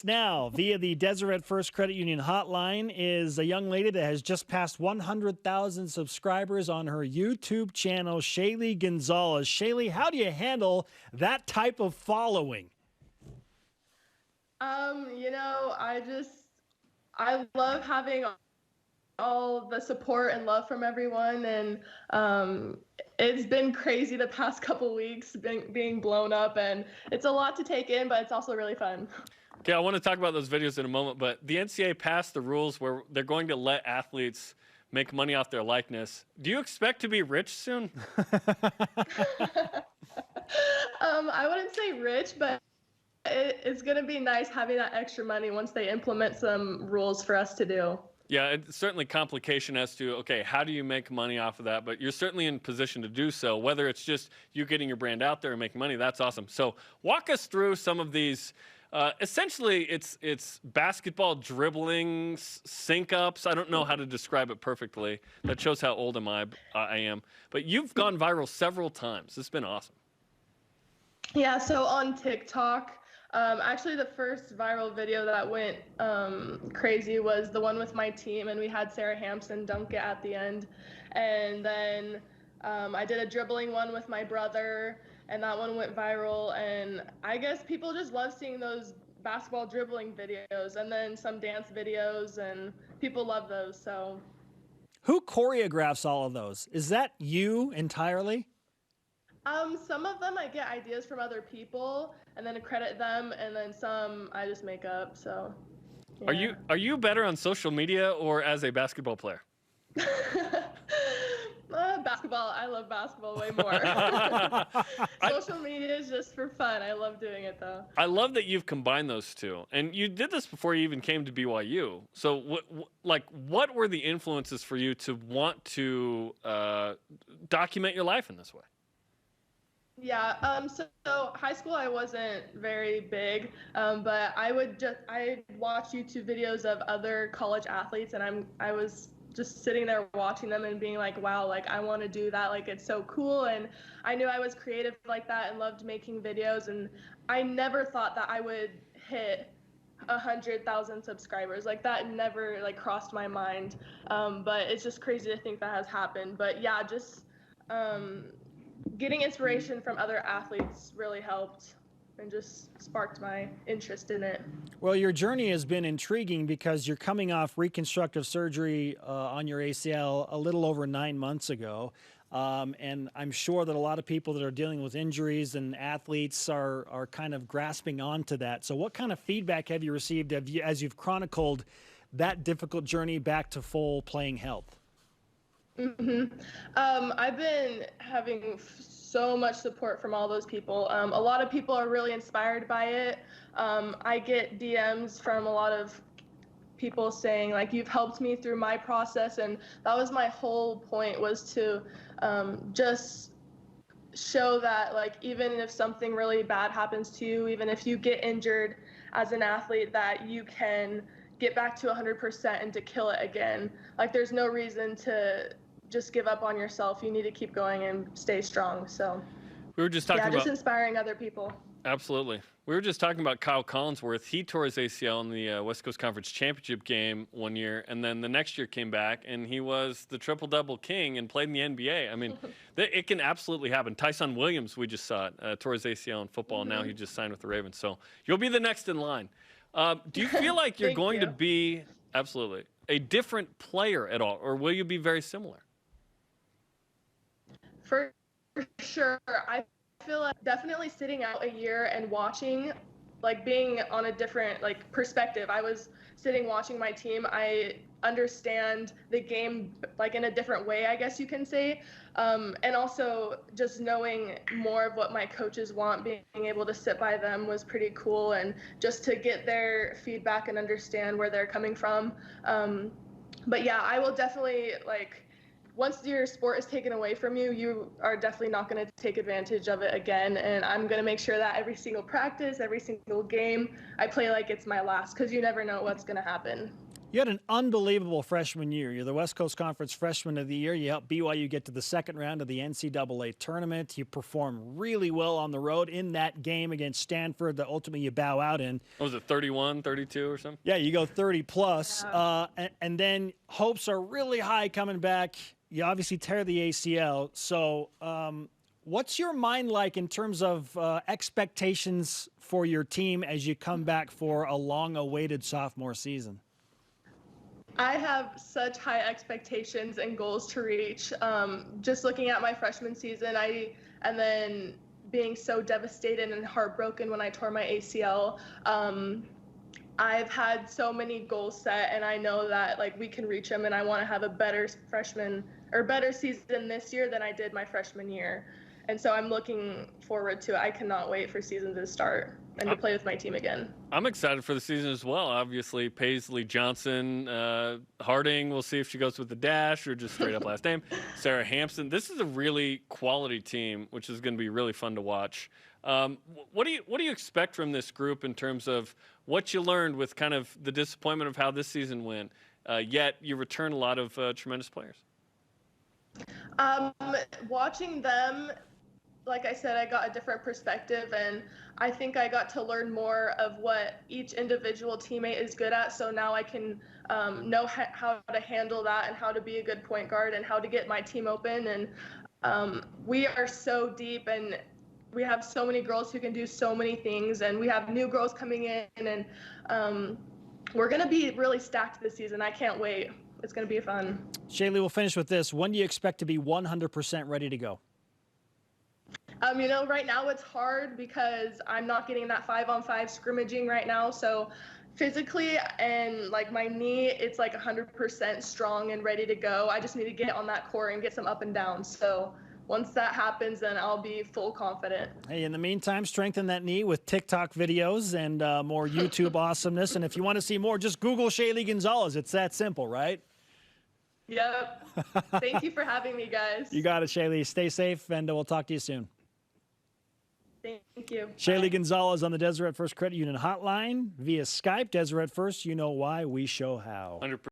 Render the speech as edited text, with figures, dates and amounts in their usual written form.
Now, via the Deseret First Credit Union hotline, is a young lady that has just passed 100,000 subscribers on her YouTube channel, Shaylee Gonzales. Shaylee, how do you handle that type of following? I love having all the support and love from everyone, and it's been crazy the past couple weeks being blown up, and it's a lot to take in, but it's also really fun. Okay, I want to talk about those videos in a moment, but the NCAA passed the rules where they're going to let athletes make money off their likeness. Do you expect to be rich soon? I wouldn't say rich, but it's going to be nice having that extra money once they implement some rules for us to do. Yeah, it's certainly complication as to, okay, how do you make money off of that? But you're certainly in position to do so. Whether it's just you getting your brand out there and making money, that's awesome. So walk us through some of these. Essentially, it's basketball dribbling, sync-ups. I don't know how to describe it perfectly. That shows how old I am. But you've gone viral several times. It's been awesome. Yeah, so on TikTok, actually the first viral video that went crazy was the one with my team, and we had Sarah Hampson dunk it at the end. And then I did a dribbling one with my brother, and that one went viral. And I guess people just love seeing those basketball dribbling videos, and then some dance videos, and people love those. So who choreographs all of those? Is that you entirely? Some of them I get ideas from other people and then credit them, and then some I just make up. So yeah. Are you better on social media or as a basketball player? Basketball. I love basketball way more. Social media is just for fun. I love doing it, though. I love that you've combined those two. And you did this before you even came to BYU. So what were the influences for you to want to document your life in this way? Yeah, so high school I wasn't very big, but I'd watch YouTube videos of other college athletes, and I was just sitting there watching them and being like, wow, like I want to do that, like it's so cool. And I knew I was creative like that and loved making videos, and I never thought that I would hit 100,000 subscribers. Like that never like crossed my mind, but it's just crazy to think that has happened. But yeah, just getting inspiration from other athletes really helped and just sparked my interest in it. Well, your journey has been intriguing because you're coming off reconstructive surgery on your ACL a little over 9 months ago. And I'm sure that a lot of people that are dealing with injuries and athletes are kind of grasping onto that. So what kind of feedback have you received as you've chronicled that difficult journey back to full playing health? I've been having so much support from all those people. A lot of people are really inspired by it. I get DMs from a lot of people saying like, you've helped me through my process, and that was my whole point, was to just show that like even if something really bad happens to you, even if you get injured as an athlete, that you can get back to 100% and to kill it again. Like there's no reason to just give up on yourself. You need to keep going and stay strong. So we were just talking about just inspiring other people. Absolutely. We were just talking about Kyle Collinsworth. He tore his ACL in the West Coast Conference Championship game one year, and then the next year came back, and he was the triple-double king and played in the NBA. I mean, it can absolutely happen. Tyson Williams, we just saw it, tore his ACL in football, and now he just signed with the Ravens. So you'll be the next in line. Do you feel like you're going to be, absolutely, a different player at all, or will you be very similar? For sure. I feel like definitely sitting out a year and watching, like being on a different like perspective. I was sitting watching my team. I understand the game like in a different way, I guess you can say. And also just knowing more of what my coaches want, being able to sit by them was pretty cool, and just to get their feedback and understand where they're coming from. But yeah, I will definitely like, once your sport is taken away from you, you are definitely not going to take advantage of it again. And I'm going to make sure that every single practice, every single game, I play like it's my last, because you never know what's going to happen. You had an unbelievable freshman year. You're the West Coast Conference Freshman of the Year. You helped BYU get to the second round of the NCAA tournament. You performed really well on the road in that game against Stanford that ultimately you bow out in. What was it, 31, 32 or something? Yeah, you go 30 plus. Yeah. And then hopes are really high coming back. You obviously tear the ACL. So what's your mind like in terms of expectations for your team as you come back for a long-awaited sophomore season? I have such high expectations and goals to reach. Just looking at my freshman season, and then being so devastated and heartbroken when I tore my ACL. I've had so many goals set, and I know that like we can reach them. And I want to have a better season this year than I did my freshman year. And so I'm looking forward to it. I cannot wait for season to start and to play with my team again. I'm excited for the season as well. Obviously, Paisley Johnson, Harding, we'll see if she goes with the dash or just straight up last name. Sarah Hampson. This is a really quality team, which is going to be really fun to watch. What do you expect from this group in terms of what you learned with kind of the disappointment of how this season went? Yet you return a lot of tremendous players. Watching them, like I said, I got a different perspective, and I think I got to learn more of what each individual teammate is good at. So now I can know how to handle that and how to be a good point guard and how to get my team open. And we are so deep, and we have so many girls who can do so many things, and we have new girls coming in, and we're going to be really stacked this season. I can't wait. It's going to be fun. Shaylee, we'll finish with this. When do you expect to be 100% ready to go? Right now it's hard because I'm not getting that 5-on-5 scrimmaging right now. So physically and like my knee, it's like 100% strong and ready to go. I just need to get on that court and get some up and down. So once that happens, then I'll be full confident. Hey, in the meantime, strengthen that knee with TikTok videos and more YouTube awesomeness. And if you want to see more, just Google Shaylee Gonzales. It's that simple, right? Yep. Thank you for having me, guys. You got it, Shaylee. Stay safe, and we'll talk to you soon. Thank you. Shaylee Bye. Gonzales on the Deseret First Credit Union hotline via Skype. Deseret First, you know why, we show how. 100%.